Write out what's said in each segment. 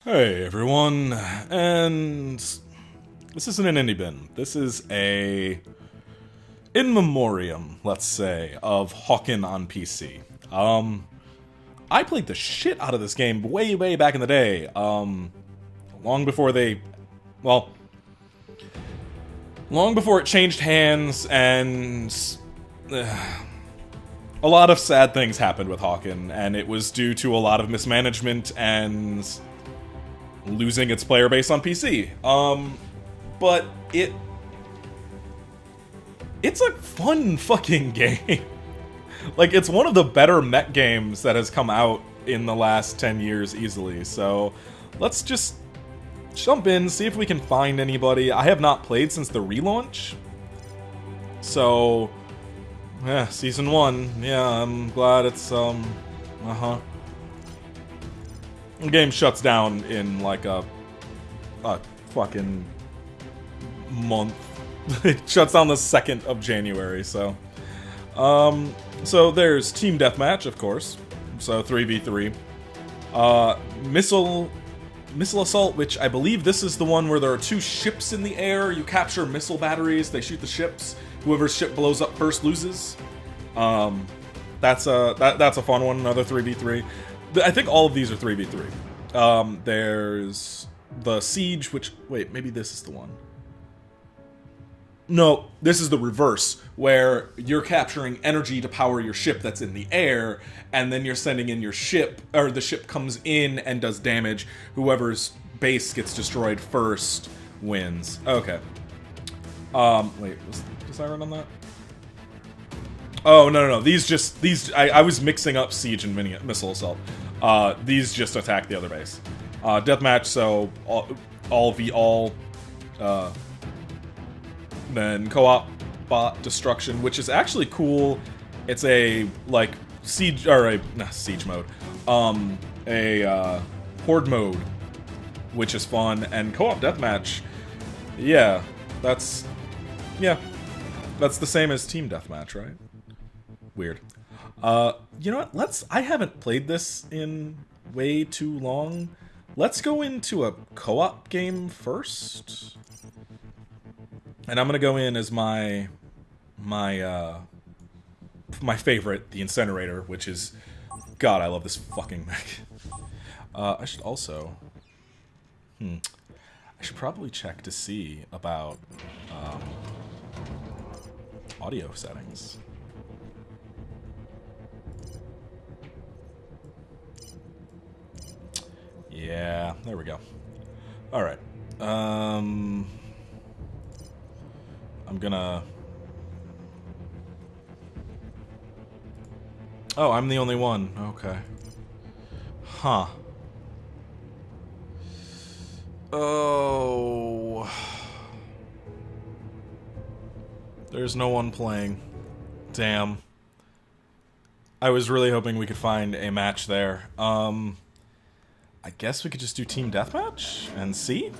Hey everyone, and this isn't an indie bin. This is a in memoriam, let's say, of Hawken on PC. I played the shit out of this game way back in the day. Long before they, well, long before it changed hands, and a lot of sad things happened with Hawken, and it was due to a lot of mismanagement and losing its player base on PC. But it's a fun fucking game. Like, it's one of the better mech games that has come out in the last 10 years easily. So let's just jump in, see if we can find anybody. I have not played since the relaunch. So, yeah, Season 1. Yeah, I'm glad it's, The game shuts down in like a fucking month. It shuts down the 2nd of January, so. So there's Team Deathmatch, of course. So 3v3. Missile Assault, which I believe this is the one where there are 2 ships in the air. You capture missile batteries, they shoot the ships. Whoever's ship blows up first loses. That's a fun one, another 3v3. I think all of these are 3v3. There's the Siege, which... Wait, maybe this is the one. No, this is the reverse, where you're capturing energy to power your ship that's in the air, and then you're sending in your ship, or the ship comes in and does damage. Whoever's base gets destroyed first wins. Okay. Wait, was I right on that? Oh, no. These, I was mixing up Siege and Missile Assault. These just attack the other base. Deathmatch, so all v all. Then co-op bot destruction, which is actually cool. It's a, like, siege, or not siege mode. A horde mode, which is fun. And co-op deathmatch, yeah, that's the same as team deathmatch, right? Weird. You know what? I haven't played this in way too long. Let's go into a co-op game first. And I'm gonna go in as my favorite, the Incinerator, which is... God, I love this fucking mech. I should also... I should probably check to see about audio settings. Yeah, there we go. Alright. I'm gonna... Oh, I'm the only one. Okay. Huh. Oh... There's no one playing. Damn. I was really hoping we could find a match there. I guess we could just do team deathmatch and see?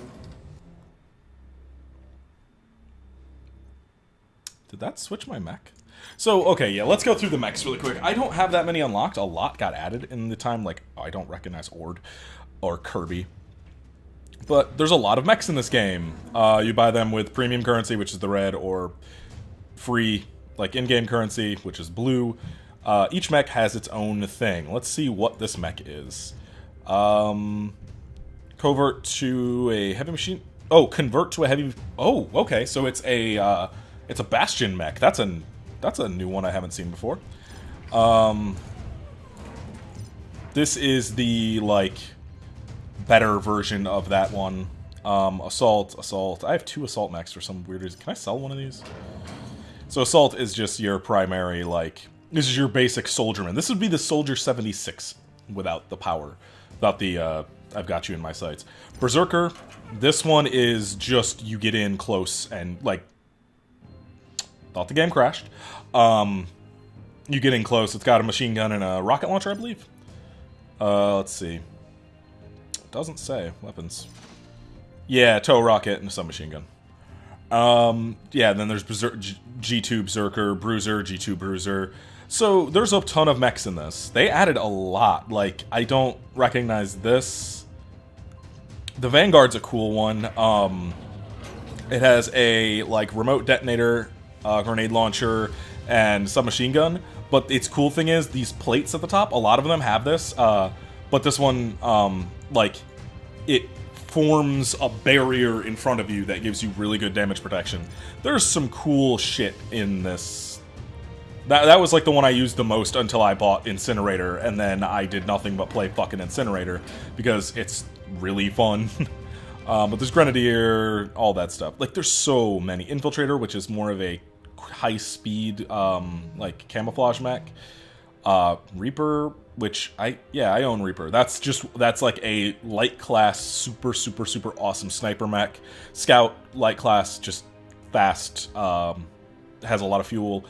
Did that switch my mech? So, okay, yeah, let's go through the mechs really quick. I don't have that many unlocked. A lot got added in the time, like, I don't recognize Ord or Kirby. But there's a lot of mechs in this game. You buy them with premium currency, which is the red, or free, like, in-game currency, which is blue. Each mech has its own thing. Let's see what this mech is. Covert to a heavy machine... Oh, convert to a heavy... Oh, okay, so it's a Bastion mech. That's a new one I haven't seen before. This is the, like, better version of that one. Assault. I have 2 Assault mechs for some weird reason. Can I sell one of these? So Assault is just your primary, like... This is your basic soldierman. This would be the Soldier 76 without the power. Without the, I've got you in my sights. Berserker, this one is just you get in close and, like... Thought the game crashed. You get in close. It's got a machine gun and a rocket launcher, I believe. Let's see. Doesn't say. Weapons. Yeah, tow rocket and a submachine gun. Yeah, then there's G2 Berserker, Bruiser, G2 Bruiser. So there's a ton of mechs in this. They added a lot. Like, I don't recognize this. The Vanguard's a cool one. It has a like remote detonator, grenade launcher, and submachine gun. But its cool thing is these plates at the top. A lot of them have this, but this one, like, it forms a barrier in front of you that gives you really good damage protection. There's some cool shit in this. That was like the one I used the most until I bought Incinerator, and then I did nothing but play fucking Incinerator because it's really fun. But there's Grenadier, all that stuff. Like, there's so many. Infiltrator, which is more of a high-speed, like, camouflage mech. Reaper, which I own Reaper. That's like a light class, super awesome sniper mech. Scout, light class, just fast, has a lot of fuel.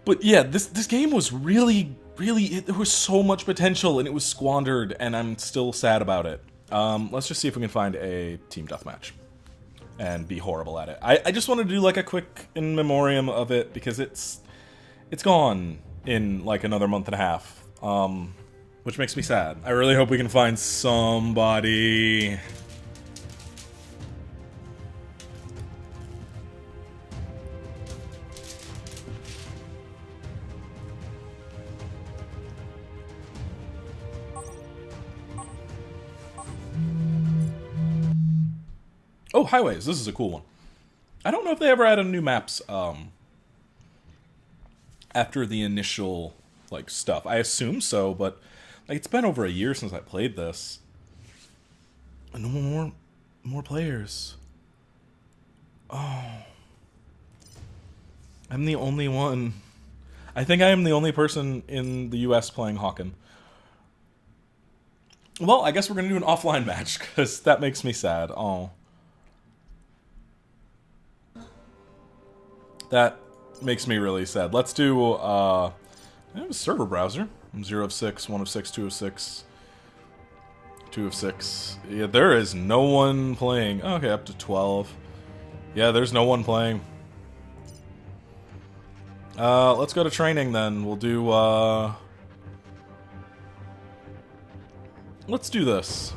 But yeah, this game was really, there was so much potential and it was squandered, and I'm still sad about it. Let's just see if we can find a team deathmatch and be horrible at it. I just want to do like a quick in memoriam of it because it's gone in like another month and a half, which makes me sad. I really hope we can find somebody. Oh, highways. This is a cool one. I don't know if they ever added new maps after the initial like stuff. I assume so, but like it's been over a year since I played this. And more players. Oh. I'm the only one. I think I am the only person in the US playing Hawken. Well, I guess we're going to do an offline match because that makes me sad. Oh. That makes me really sad. Let's do I have a server browser. 0 of 6, 1 of 6, 2 of 6, 2 of 6. Yeah, there is no one playing. Okay, up to 12. Yeah, there's no one playing. Let's go to training then. We'll do let's do this.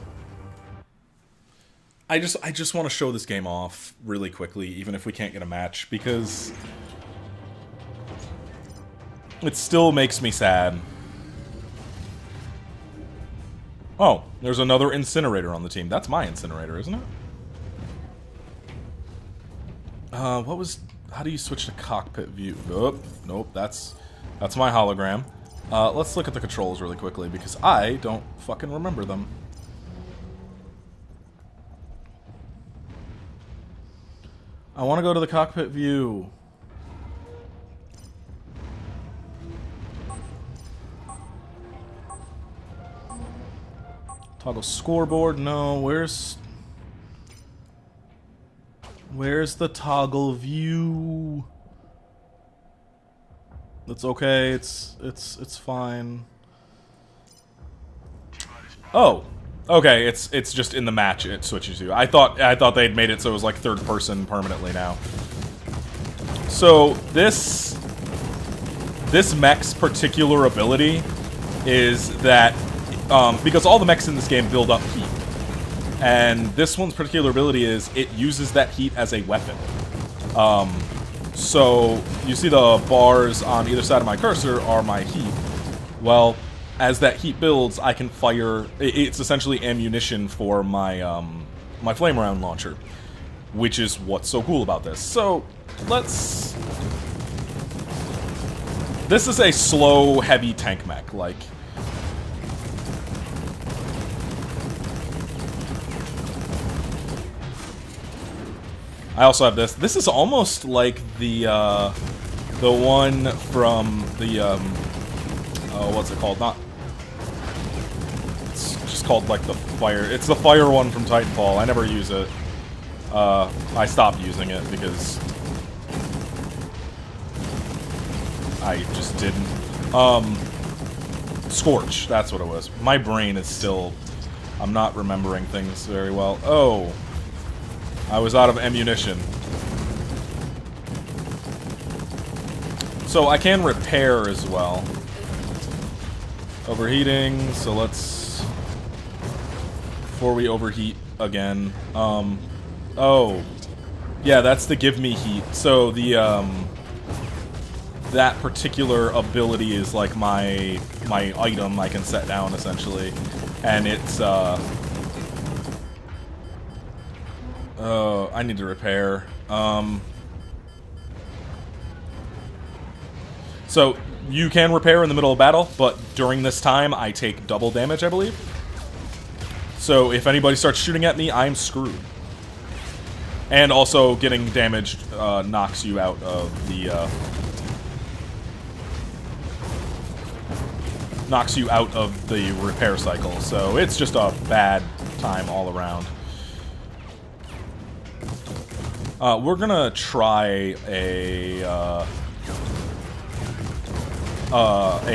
I just want to show this game off really quickly, even if we can't get a match, because it still makes me sad. Oh, there's another Incinerator on the team. That's my Incinerator, isn't it? How do you switch to cockpit view? Nope, that's my hologram. Let's look at the controls really quickly, because I don't fucking remember them. I want to go to the cockpit view. Toggle scoreboard. No, where's the toggle view? That's okay. It's fine. Oh. Okay, it's just in the match it switches you. I thought they'd made it so it was like third person permanently now. So this mech's particular ability is that because all the mechs in this game build up heat, and this one's particular ability is it uses that heat as a weapon. So you see the bars on either side of my cursor are my heat. Well, as that heat builds, I can fire. It's essentially ammunition for my my flame round launcher, which is what's so cool about this. So let's. This is a slow, heavy tank mech. Like, I also have this. This is almost like the one from the oh, what's it called? Not. Called like the fire. It's the fire one from Titanfall. I never use it. I stopped using it because I just didn't. Scorch. That's what it was. My brain is still. I'm not remembering things very well. Oh, I was out of ammunition. So I can repair as well. Overheating. So let's before we overheat again. Oh. Yeah, that's the give me heat. So the, that particular ability is like my item I can set down, essentially. And it's, oh, I need to repair. So, you can repair in the middle of battle, but during this time, I take double damage, I believe. So, if anybody starts shooting at me, I'm screwed. And also, getting damaged knocks you out of the, knocks you out of the repair cycle. So, it's just a bad time all around. We're gonna try a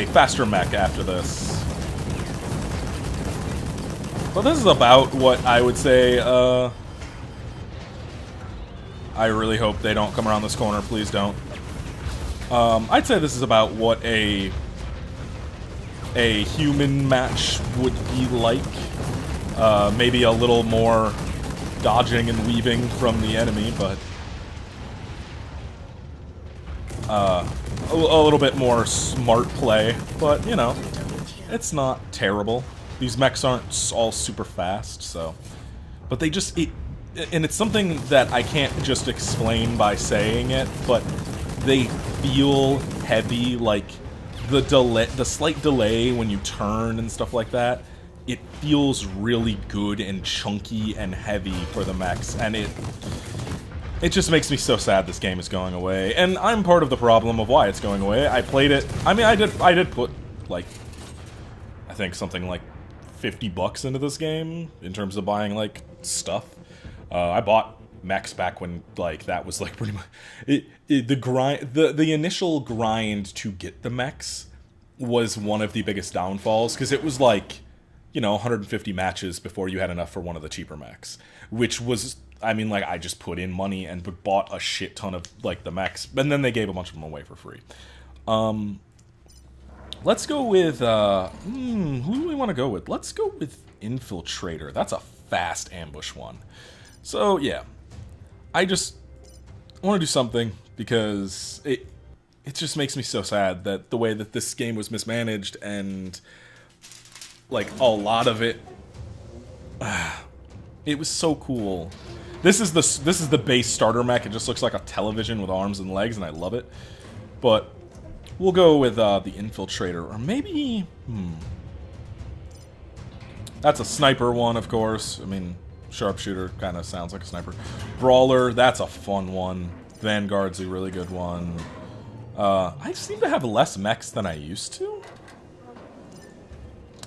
faster mech after this. But this is about what I would say, I really hope they don't come around this corner, please don't. I'd say this is about what a human match would be like. Maybe a little more dodging and weaving from the enemy, but a little bit more smart play, but you know, it's not terrible. These mechs aren't all super fast, so, but they just, and it's something that I can't just explain by saying it, but they feel heavy, like the delay, the slight delay when you turn and stuff like that. It feels really good and chunky and heavy for the mechs, and it just makes me so sad this game is going away. And I'm part of the problem of why it's going away. I played it. I mean, I did put like, I think something like $50 into this game in terms of buying like stuff. I bought mechs back when like that was like pretty much the grind. The initial grind to get the mechs was one of the biggest downfalls, because it was like, you know, 150 matches before you had enough for one of the cheaper mechs, which was, I mean, like, I just put in money and bought a shit ton of, like, the mechs, and then they gave a bunch of them away for free. Let's go with, who do we want to go with? Let's go with Infiltrator. That's a fast ambush one. So, yeah. I just want to do something, because it just makes me so sad that the way that this game was mismanaged, and like a lot of it, it was so cool. This is the base starter mech. It just looks like a television with arms and legs, and I love it. But we'll go with the Infiltrator, or maybe that's a sniper one, of course. I mean, Sharpshooter kind of sounds like a sniper. Brawler, that's a fun one. Vanguard's a really good one. I seem to have less mechs than I used to.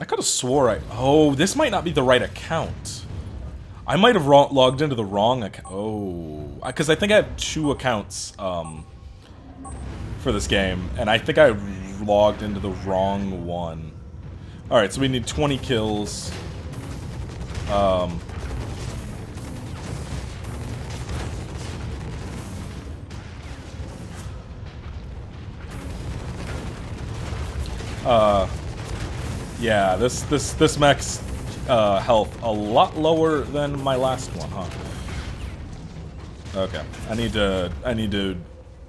I could have swore oh, this might not be the right account. I might have logged into the wrong account. Oh, because I think I have 2 accounts for this game, and I think I logged into the wrong one. Alright, so we need 20 kills. Yeah, this mech's health a lot lower than my last one, huh? Okay, I need to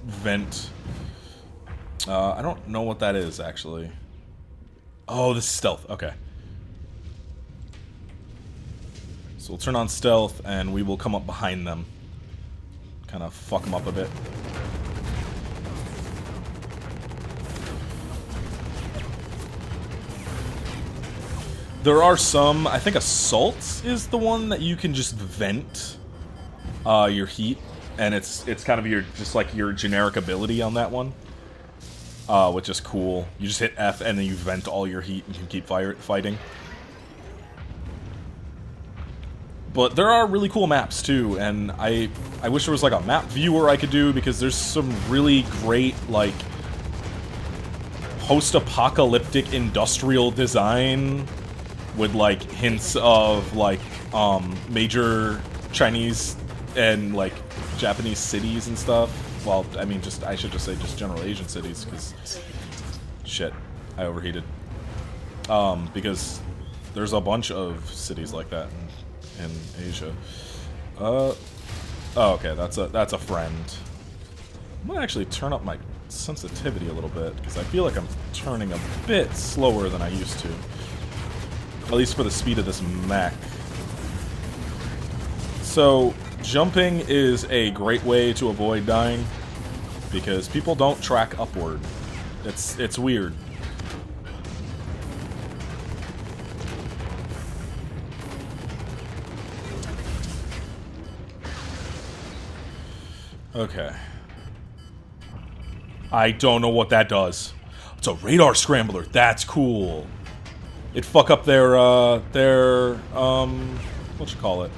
vent. I don't know what that is actually. Oh, this is stealth. Okay. So we'll turn on stealth, and we will come up behind them, kind of fuck them up a bit. There are some, I think Assault is the one that you can just vent your heat, and it's kind of your, just like your generic ability on that one, which is cool. You just hit F and then you vent all your heat and can keep fighting. But there are really cool maps too, and I wish there was like a map viewer I could do, because there's some really great like post-apocalyptic industrial design with like hints of like major Chinese and like Japanese cities and stuff. Well, I mean, I should just say just general Asian cities, because shit, I overheated. Because there's a bunch of cities like that in in Asia. Oh, okay, that's a friend. I'm gonna actually turn up my sensitivity a little bit, because I feel like I'm turning a bit slower than I used to. At least for the speed of this mech. So, jumping is a great way to avoid dying, because people don't track upward. It's weird. Okay. I don't know what that does. It's a radar scrambler. That's cool. It fuck up their what you call it?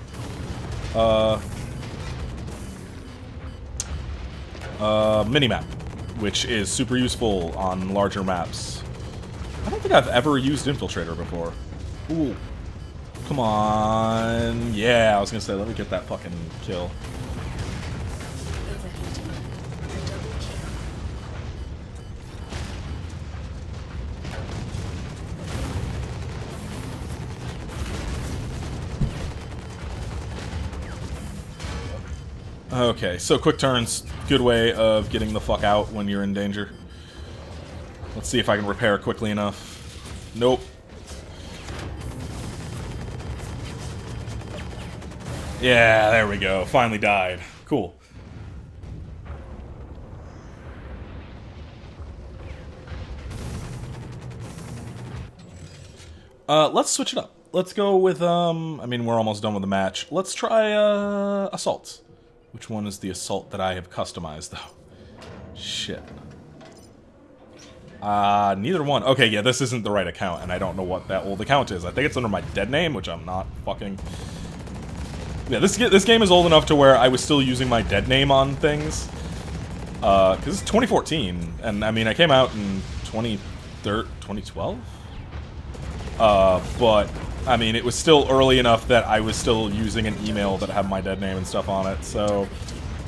Minimap, which is super useful on larger maps. I don't think I've ever used Infiltrator before. Ooh. Come on. Yeah, I was gonna say, let me get that fucking kill. Okay, so quick turns, good way of getting the fuck out when you're in danger. Let's see if I can repair quickly enough. Nope. Yeah, there we go. Finally died. Cool. Let's switch it up. Let's go with, I mean, we're almost done with the match. Let's try, Assault. Which one is the assault that I have customized, though? Shit. Neither one. Okay, yeah, this isn't the right account, and I don't know what that old account is. I think it's under my dead name, which I'm not fucking... Yeah, this game is old enough to where I was still using my dead name on things. Because it's 2014, and, I mean, I came out in 2012? But... I mean, it was still early enough that I was still using an email that had my dead name and stuff on it, so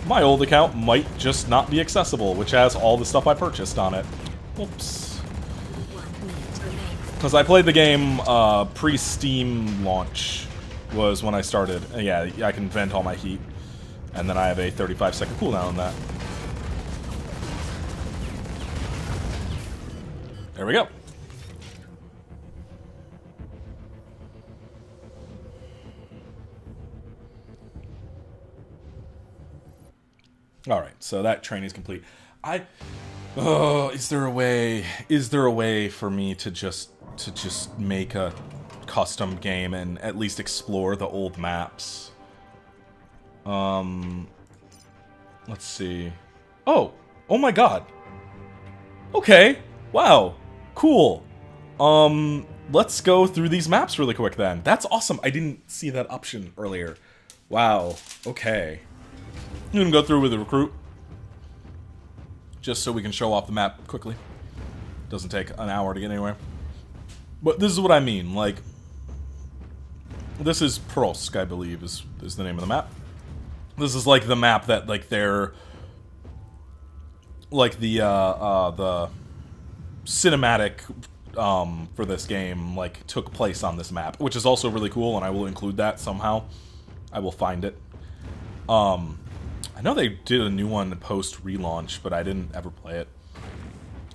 my old account might just not be accessible, which has all the stuff I purchased on it. Oops. Because I played the game pre-Steam launch was when I started. Yeah, I can vent all my heat, and then I have a 35-second cooldown on that. There we go. Alright, so that training is complete. Oh, is there a way for me to just make a custom game and at least explore the old maps? Let's see. Oh my god. Okay. Wow. Cool. Let's go through these maps really quick then. That's awesome. I didn't see that option earlier. Wow. Okay. I'm gonna go through with the recruit, just so we can show off the map quickly. Doesn't take an hour to get anywhere. But this is what I mean, like, this is Prosk, I believe, is the name of the map. This is like the map that, like, they're, like, the cinematic, for this game, like, took place on this map, which is also really cool, and I will include that somehow. I will find it. I know they did a new one post-relaunch, but I didn't ever play it.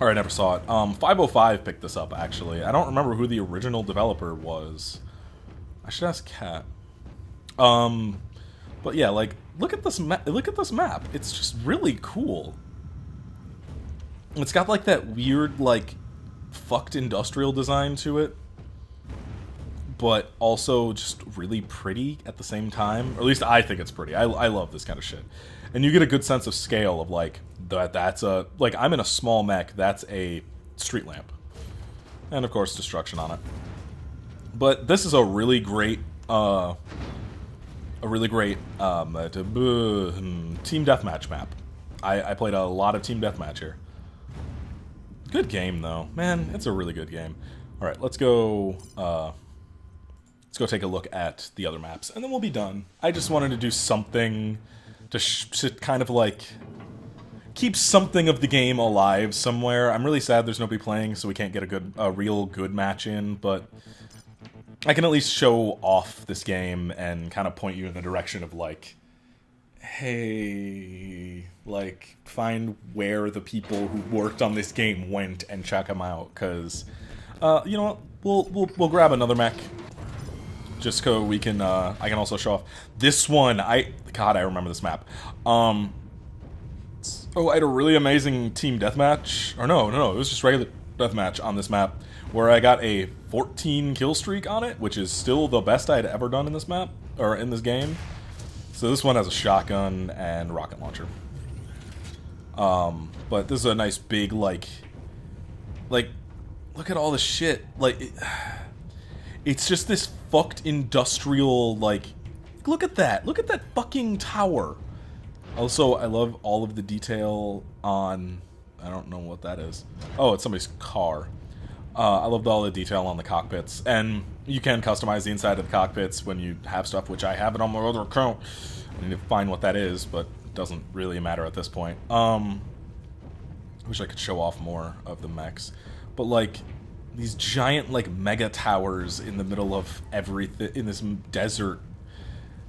Or I never saw it. 505 picked this up, actually. I don't remember who the original developer was. I should ask Kat. But yeah, like, look at this map. It's just really cool. It's got, like, that weird, like, fucked industrial design to it. But also just really pretty at the same time. Or at least I think it's pretty. I love this kind of shit. And you get a good sense of scale of, like, that's a... Like, I'm in a small mech. That's a street lamp. And, of course, destruction on it. But this is a really great... team deathmatch map. I played a lot of team deathmatch here. Good game, though. Man, it's a really good game. Alright, let's go... Let's go take a look at the other maps, and then we'll be done. I just wanted to do something to kind of, like, keep something of the game alive somewhere. I'm really sad there's nobody playing, so we can't get a real good match in, but I can at least show off this game and kind of point you in the direction of, like, hey, like, find where the people who worked on this game went and check them out, because, you know what, we'll grab another mech, just so we can, I can also show off this one. God, I remember this map. Oh, I had a really amazing team deathmatch, or no, it was just regular deathmatch on this map, where I got a 14 kill streak on it, which is still the best I had ever done in this map, or in this game. So this one has a shotgun and rocket launcher. But this is a nice big, like, look at all this shit. Like, it's just this fucked industrial, like, look at that fucking tower. Also, I love all of the detail on, I don't know what that is. Oh, it's somebody's car. I loved all the detail on the cockpits, and you can customize the inside of the cockpits when you have stuff, which I have it on my other account. I need to find what that is, but it doesn't really matter at this point. I wish I could show off more of the mechs, but like these giant like mega towers in the middle of everything in this desert,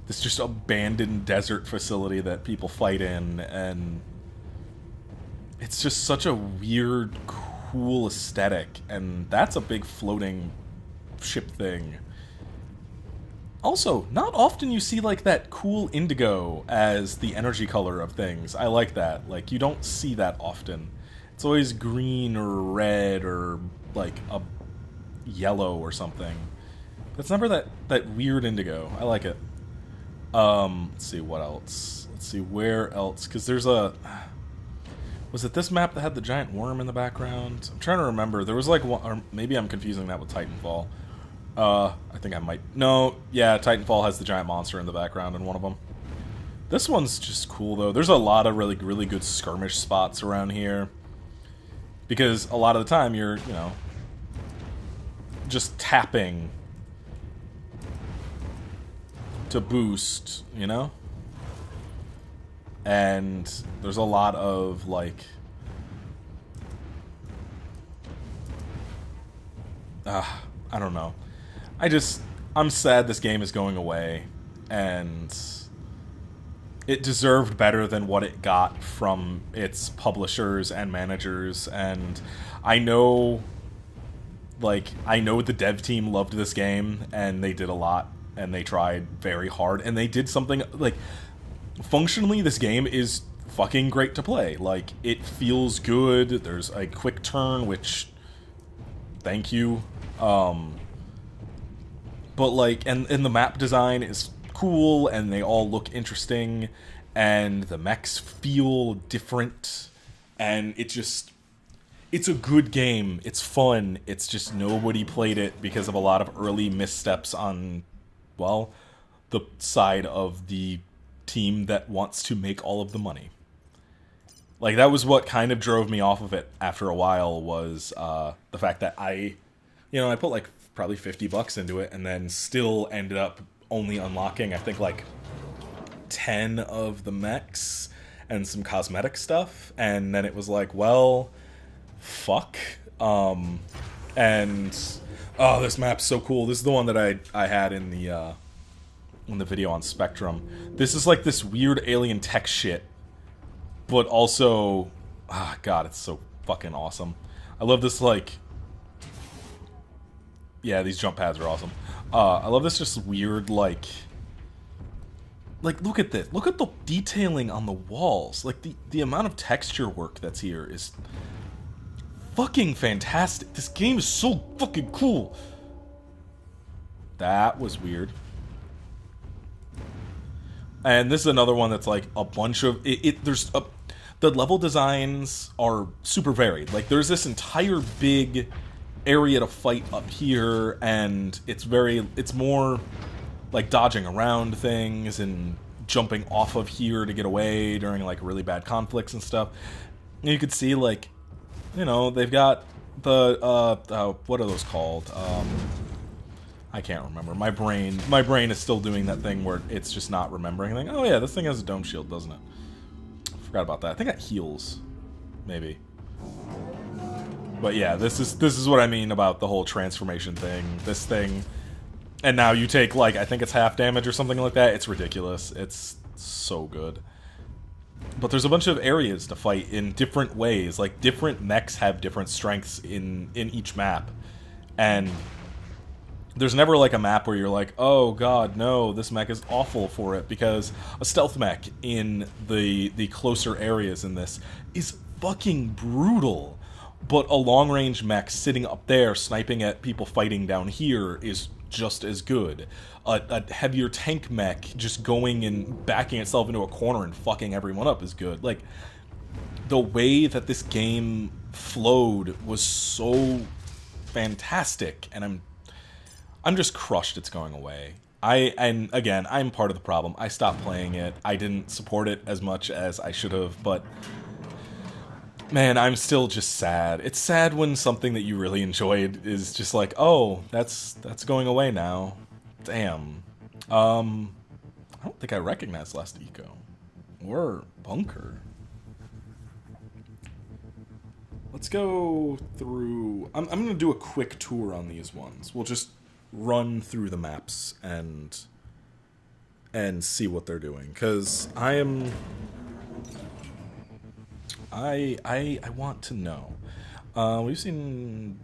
this just abandoned desert facility that people fight in, and it's just such a weird, cool aesthetic, and that's a big floating ship thing. Also, not often you see like that cool indigo as the energy color of things. I like that. Like, you don't see that often. It's always green or red or like a yellow or something. But it's never that weird indigo. I like it. Let's see what else. Let's see where else, because there's a... Was it this map that had the giant worm in the background? I'm trying to remember. There was like one, or maybe I'm confusing that with Titanfall. I think I might. No, yeah, Titanfall has the giant monster in the background in one of them. This one's just cool though. There's a lot of really good skirmish spots around here, because a lot of the time you're, you know, just tapping to boost, you know? And there's a lot of, like... I don't know. I'm sad this game is going away, and it deserved better than what it got from its publishers and managers, and I know the dev team loved this game, and they did a lot, and they tried very hard, and they did something, like... Functionally, this game is fucking great to play. Like, it feels good. There's a quick turn, which... Thank you. But, like, and the map design is cool, and they all look interesting, and the mechs feel different, and it just... It's a good game. It's fun. It's just nobody played it because of a lot of early missteps on, well, the side of the team that wants to make all of the money. Like, that was what kind of drove me off of it after a while, was the fact that I put like probably $50 into it, and then still ended up only unlocking, I think, like 10 of the mechs and some cosmetic stuff, and then it was like, well, fuck. And oh, this map's so cool. This is the one that I had in the video on Spectrum. This is like this weird alien tech shit, but also, God, it's so fucking awesome. I love this, like, yeah, these jump pads are awesome. I love this just weird, like, look at this. Look at the detailing on the walls. Like, the amount of texture work that's here is fucking fantastic. This game is so fucking cool. That was weird. And this is another one that's like a bunch of the level designs are super varied. Like, there's this entire big area to fight up here, and it's more like dodging around things and jumping off of here to get away during like really bad conflicts and stuff. And you could see, like, you know, they've got the what are those called? I can't remember. My brain is still doing that thing where it's just not remembering anything. Oh yeah, this thing has a dome shield, doesn't it? Forgot about that. I think that heals, maybe. But yeah, this is what I mean about the whole transformation thing. This thing And now you take, like, I think it's half damage or something like that. It's ridiculous. It's so good. But there's a bunch of areas to fight in different ways. Like, different mechs have different strengths in each map. And there's never, like, a map where you're like, oh, God, no, this mech is awful for it. Because a stealth mech in the closer areas in this is fucking brutal. But a long-range mech sitting up there sniping at people fighting down here is just as good. A heavier tank mech just going and backing itself into a corner and fucking everyone up is good. Like, the way that this game flowed was so fantastic, and I'm just crushed it's going away. And again, I'm part of the problem. I stopped playing it. I didn't support it as much as I should have, but man, I'm still just sad. It's sad when something that you really enjoyed is just like, oh, that's going away now. Damn. I don't think I recognize Last Eco. Or Bunker. Let's go through... I'm going to do a quick tour on these ones. We'll just run through the maps and see what they're doing. Because I want to know. We've seen...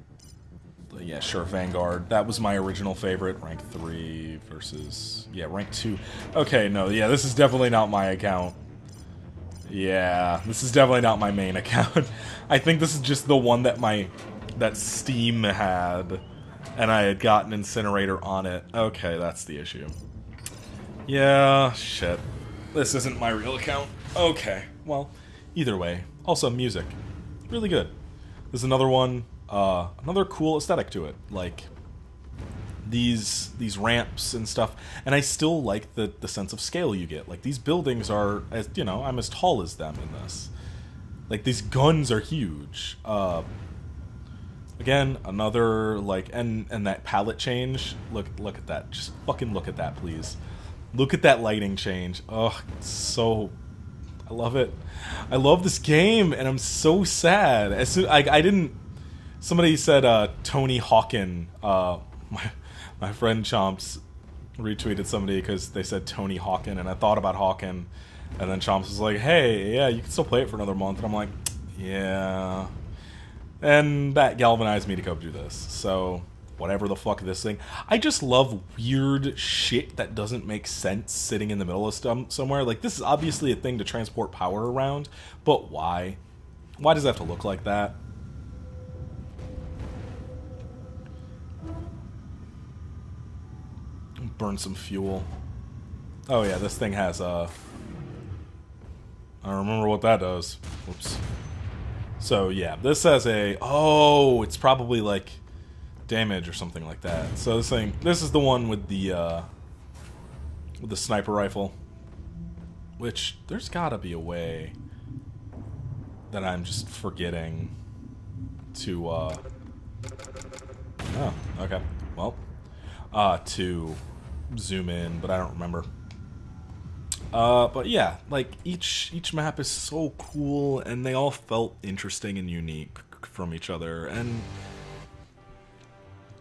Yeah, sure, Vanguard. That was my original favorite. Rank 3 versus... Yeah, rank 2. Okay, no, yeah, this is definitely not my account. Yeah, this is definitely not my main account. I think this is just the one that Steam had, and I had gotten Incinerator on it. Okay, that's the issue. Yeah, shit. This isn't my real account. Okay, well, either way. Also, music. Really good. There's another one, another cool aesthetic to it. Like, these ramps and stuff. And I still like the sense of scale you get. Like, these buildings are, as you know, I'm as tall as them in this. Like, these guns are huge. Again, another, like, and that palette change. Look at that. Just fucking look at that, please. Look at that lighting change. Ugh, it's so... I love it. I love this game, and I'm so sad. As soon I didn't... Somebody said Tony Hawken. My friend Chomps retweeted somebody because they said Tony Hawken, and I thought about Hawken, and then Chomps was like, hey, yeah, you can still play it for another month. And I'm like, yeah. And that galvanized me to go do this. So... whatever the fuck this thing. I just love weird shit that doesn't make sense sitting in the middle of somewhere. Like, this is obviously a thing to transport power around, but why? Why does it have to look like that? Burn some fuel. Oh yeah, this thing has I don't remember what that does. Whoops. So yeah, this has a... oh, it's probably like... damage or something like that. So this is the one with the sniper rifle, which there's gotta be a way that I'm just forgetting to oh, okay, well, to zoom in, but I don't remember. But yeah, like each map is so cool, and they all felt interesting and unique from each other, and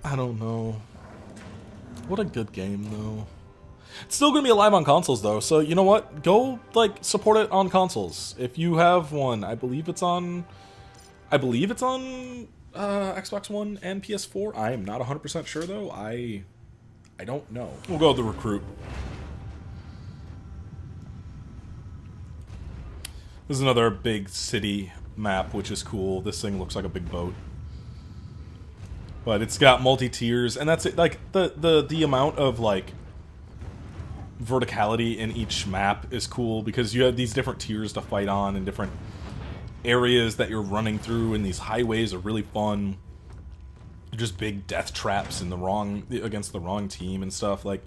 I don't know. What a good game, though. It's still gonna be alive on consoles, though, so you know what? Go, like, support it on consoles. If you have one, I believe it's on Xbox One and PS4. I am not 100% sure, though. I don't know. We'll go with the Recruit. This is another big city map, which is cool. This thing looks like a big boat. But it's got multi-tiers, and that's it. Like, the amount of, like, verticality in each map is cool, because you have these different tiers to fight on, and different areas that you're running through, and these highways are really fun. Just big death traps in against the wrong team and stuff, like...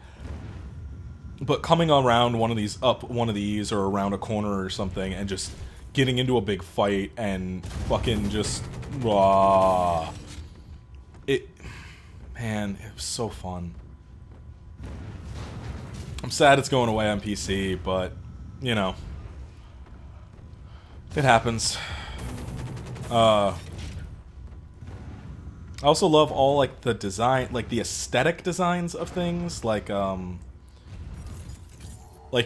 But coming around one of these, up one of these, or around a corner or something, and just getting into a big fight, and fucking just... Man, it was so fun. I'm sad it's going away on PC, but, you know. It happens. I also love all, like, the design, like, the aesthetic designs of things, like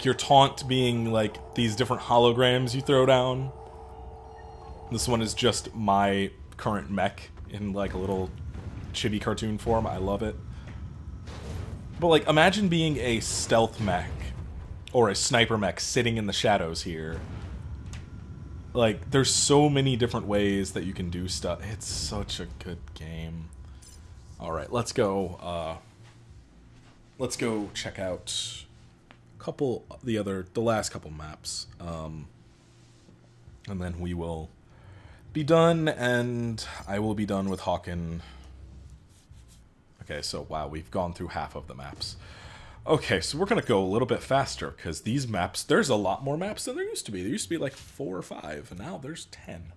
your taunt being, like, these different holograms you throw down. This one is just my current mech in, like, a little chibi cartoon form. I love it. But, like, imagine being a stealth mech or a sniper mech sitting in the shadows here. Like, there's so many different ways that you can do stuff. It's such a good game. Alright, let's go check out the last couple maps. And then we will be done, and I will be done with Hawken. Okay, so wow, we've gone through half of the maps. Okay, so we're gonna go a little bit faster, because these maps, there's a lot more maps than there used to be. There used to be like 4 or 5, and now there's 10.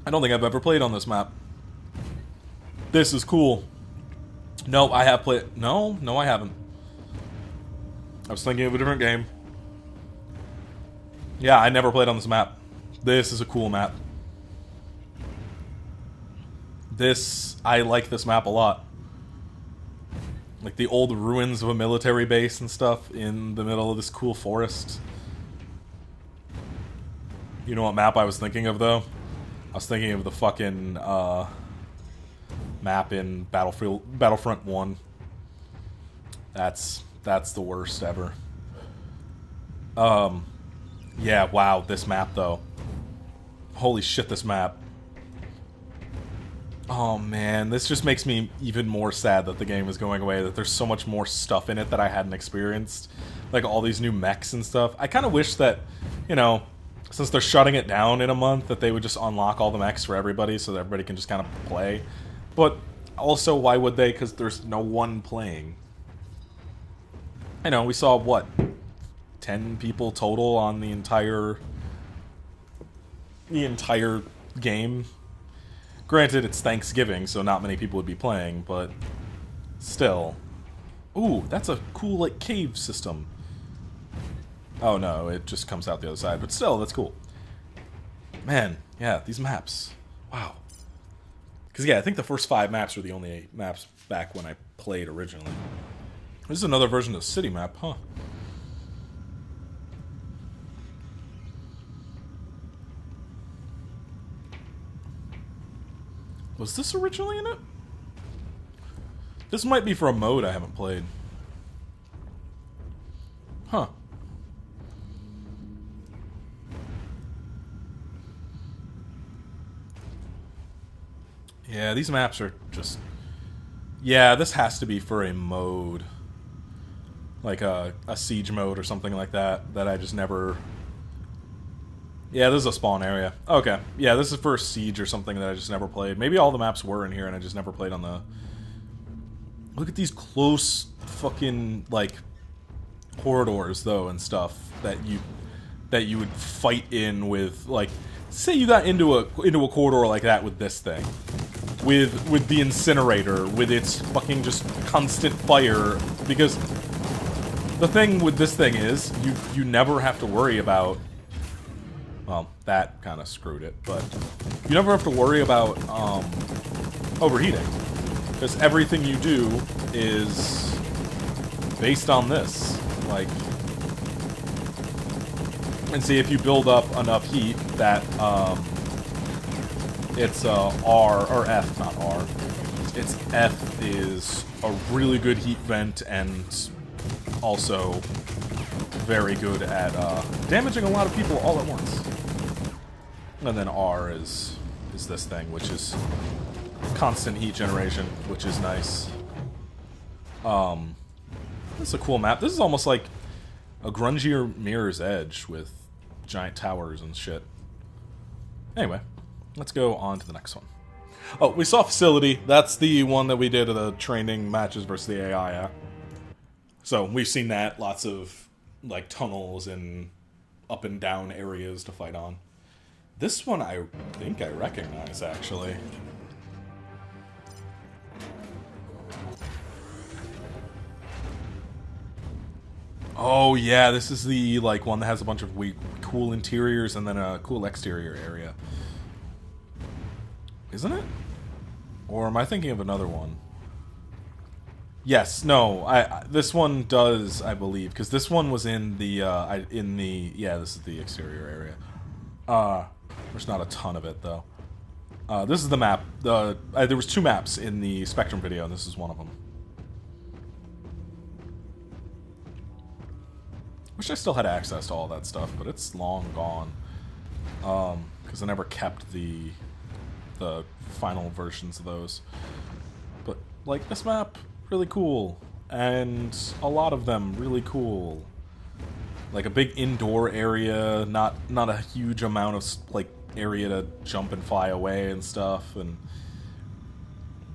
I don't think I've ever played on this map. This is cool. No, I have played... No, I haven't. I was thinking of a different game. Yeah, I never played on this map. This is a cool map. I like this map a lot. Like the old ruins of a military base and stuff in the middle of this cool forest. You know what map I was thinking of, though? I was thinking of the fucking, map in Battlefront 1. That's the worst ever. Yeah, wow, this map, though. Holy shit, this map. Oh, man, this just makes me even more sad that the game is going away, that there's so much more stuff in it that I hadn't experienced. Like, all these new mechs and stuff. I kind of wish that, you know, since they're shutting it down in a month, that they would just unlock all the mechs for everybody so that everybody can just kind of play. But also, why would they? Because there's no one playing. I know, we saw, what, 10 people total on the entire game. Granted, it's Thanksgiving, so not many people would be playing, but still. Ooh, that's a cool, like, cave system. Oh no, it just comes out the other side, but still, that's cool. Man, yeah, these maps. Wow. Because, yeah, I think the first 5 maps were the only maps back when I played originally. This is another version of the city map, huh? Was this originally in it? This might be for a mode I haven't played. Huh. Yeah, these maps are just... Yeah, this has to be for a mode. Like a siege mode or something like that, that I just never... Yeah, this is a spawn area. Okay. Yeah, this is for a siege or something that I just never played. Maybe all the maps were in here and I just never played on the... Look at these close fucking, like, corridors, though, and stuff that you would fight in with, like... Say you got into a corridor like that with this thing. With the incinerator, with its fucking just constant fire, because the thing with this thing is, you never have to worry about... Well, that kind of screwed it, but you never have to worry about overheating, because everything you do is based on this. Like, and see, if you build up enough heat that it's R or F, not R. It's F is a really good heat vent and also very good at damaging a lot of people all at once. And then R is this thing, which is constant heat generation, which is nice. This is a cool map. This is almost like a grungier Mirror's Edge with giant towers and shit. Anyway, let's go on to the next one. Oh, we saw Facility. That's the one that we did of the training matches versus the AI at. So we've seen that. Lots of, like, tunnels and up and down areas to fight on. This one I think I recognize, actually. Oh yeah, this is the like one that has a bunch of cool interiors and then a cool exterior area. Isn't it? Or am I thinking of another one? Yes, no. This one does, I believe, because this one was in the yeah. This is the exterior area. There's not a ton of it though. This is the map. There was 2 maps in the Spectrum video, and this is one of them. Wish I still had access to all that stuff, but it's long gone. Because I never kept the final versions of those. But like this map, really cool, and a lot of them really cool. Like a big indoor area, not a huge amount of like area to jump and fly away and stuff. And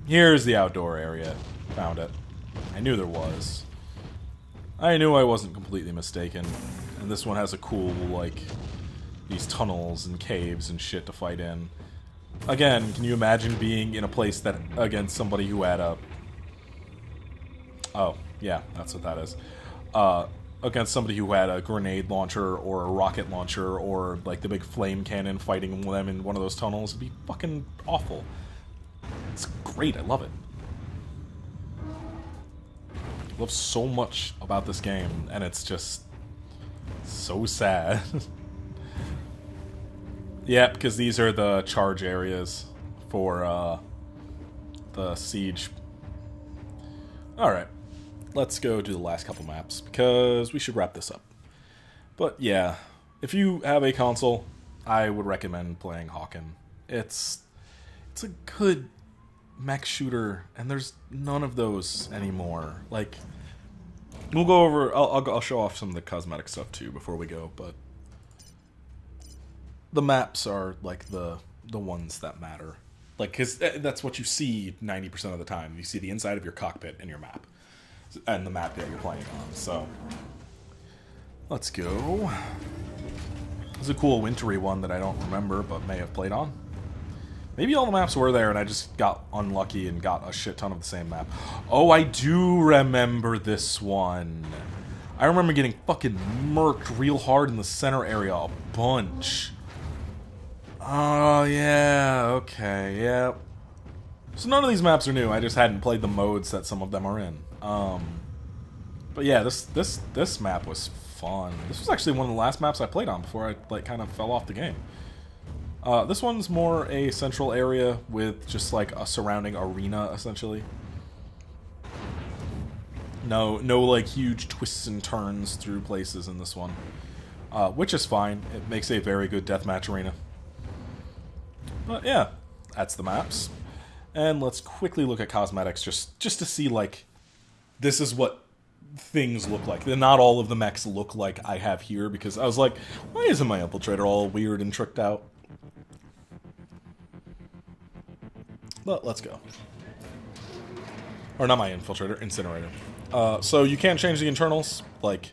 here's the outdoor area. Found it. I knew there was. I knew I wasn't completely mistaken. And this one has a cool, like, these tunnels and caves and shit to fight in. Again, can you imagine being in a place that, against somebody who had a... Oh, yeah, that's what that is. Against somebody who had a grenade launcher or a rocket launcher or, like, the big flame cannon fighting them in one of those tunnels. It'd be fucking awful. It's great, I love it. I love so much about this game, and it's just so sad. Yeah, because these are the charge areas for the siege. Alright, let's go do the last couple maps, because we should wrap this up. But yeah, if you have a console, I would recommend playing Hawken. It's a good mech shooter, and there's none of those anymore. Like, we'll go over... I'll show off some of the cosmetic stuff too before we go, but the maps are like the ones that matter. Like, because that's what you see 90% of the time. You see the inside of your cockpit and your map, and the map that you're playing on. So let's go. There's a cool wintry one that I don't remember, but may have played on. Maybe all the maps were there and I just got unlucky and got a shit ton of the same map. Oh, I do remember this one. I remember getting fucking murked real hard in the center area a bunch. Oh, yeah, okay, yeah. So none of these maps are new. I just hadn't played the modes that some of them are in. But yeah, this map was fun. This was actually one of the last maps I played on before I like kind of fell off the game. This one's more a central area with just like a surrounding arena, essentially. No like huge twists and turns through places in this one, which is fine. It makes a very good deathmatch arena. But yeah, that's the maps. And let's quickly look at cosmetics just to see like this is what things look like. Not all of the mechs look like I have here, because I was like, why isn't my infiltrator all weird and tricked out? But let's go. Or not my infiltrator, incinerator. So you can't change the internals. Like,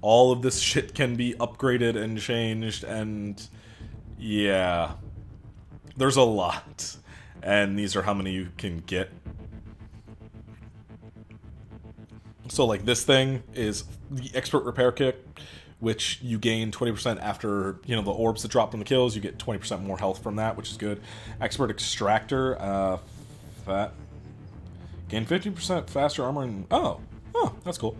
all of this shit can be upgraded and changed, and yeah, there's a lot. And these are how many you can get. So like this thing is the expert repair kit, which you gain 20% after, you know, the orbs that drop from the kills. You get 20% more health from that, which is good. Expert extractor, gain 50% faster armor and... Oh, that's cool.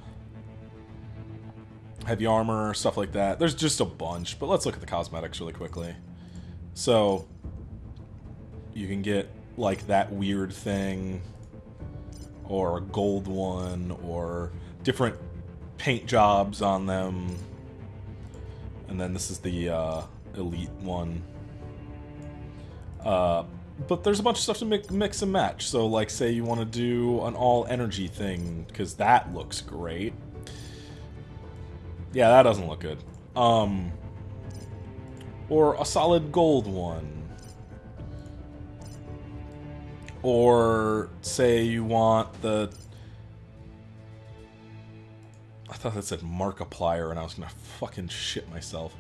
Heavy armor, stuff like that. There's just a bunch, but let's look at the cosmetics really quickly. So, you can get, like, that weird thing, or a gold one, or different paint jobs on them. And then this is the elite one. But there's a bunch of stuff to mix and match. So, like, say you want to do an all-energy thing, because that looks great. Yeah, that doesn't look good. Or a solid gold one. Or, say you want the... I thought that said Markiplier, and I was gonna fucking shit myself.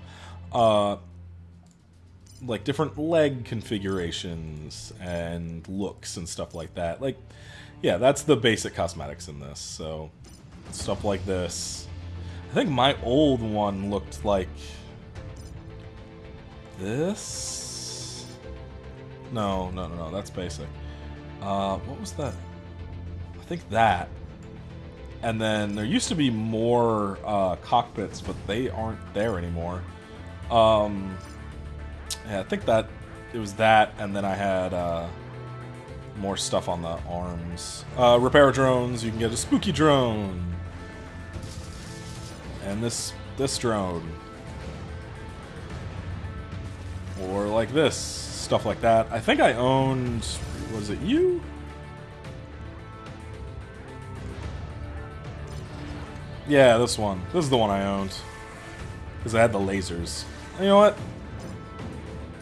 Like different leg configurations and looks and stuff like that. Like, yeah, that's the basic cosmetics in this. So, stuff like this. I think my old one looked like this. No, that's basic. What was that? I think that. And then there used to be more cockpits, but they aren't there anymore. Yeah, I think that it was that, and then I had more stuff on the arms. Repair drones, you can get a spooky drone. And this drone. Or like this, stuff like that. I think I owned, was it you? Yeah, this one. This is the one I owned. Because I had the lasers. And you know what?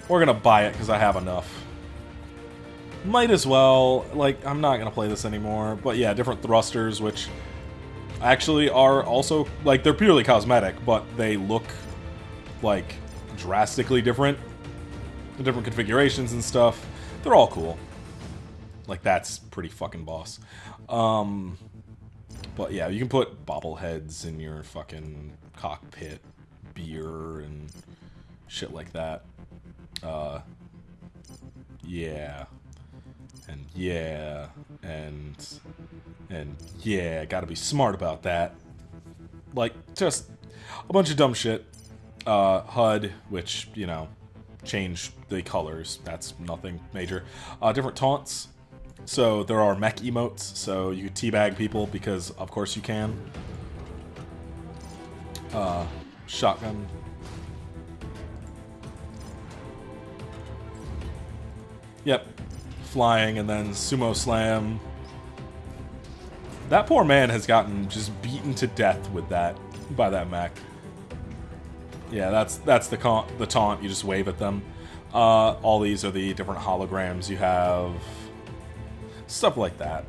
We're gonna buy it because I have enough. Might as well. Like, I'm not gonna play this anymore. But yeah, different thrusters, which actually are also, like, they're purely cosmetic, but they look, like, drastically different. The different configurations and stuff. They're all cool. Like, that's pretty fucking boss. But yeah, you can put bobbleheads in your fucking cockpit, beer, and shit like that. Yeah. And yeah. And yeah, gotta be smart about that. Like, just a bunch of dumb shit. HUD, which, you know, change the colors. That's nothing major. Different taunts. So there are mech emotes, so you can teabag people because of course you can. Shotgun. Yep. Flying and then sumo slam. That poor man has gotten just beaten to death with that by that mech. Yeah, that's the taunt. You just wave at them. All these are the different holograms you have. Stuff like that.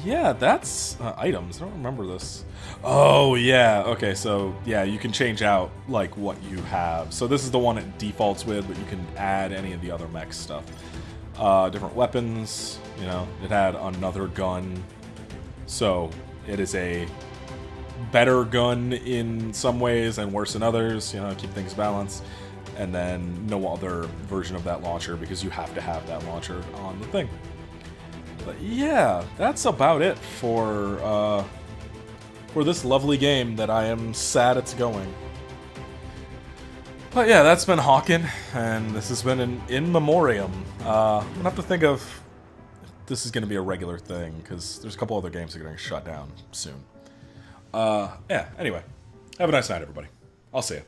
Yeah, that's items. I don't remember this. Oh, yeah. Okay, so, yeah, you can change out, like, what you have. So this is the one it defaults with, but you can add any of the other mech stuff. Different weapons. You know, it had another gun. So it is a better gun in some ways and worse in others. You know, keep things balanced. And then no other version of that launcher because you have to have that launcher on the thing. But yeah, that's about it for this lovely game that I am sad it's going. But yeah, that's been Hawken, and this has been an In Memoriam. I'm gonna have to think of if this is gonna be a regular thing because there's a couple other games that are gonna shut down soon. Yeah. Anyway, have a nice night, everybody. I'll see you.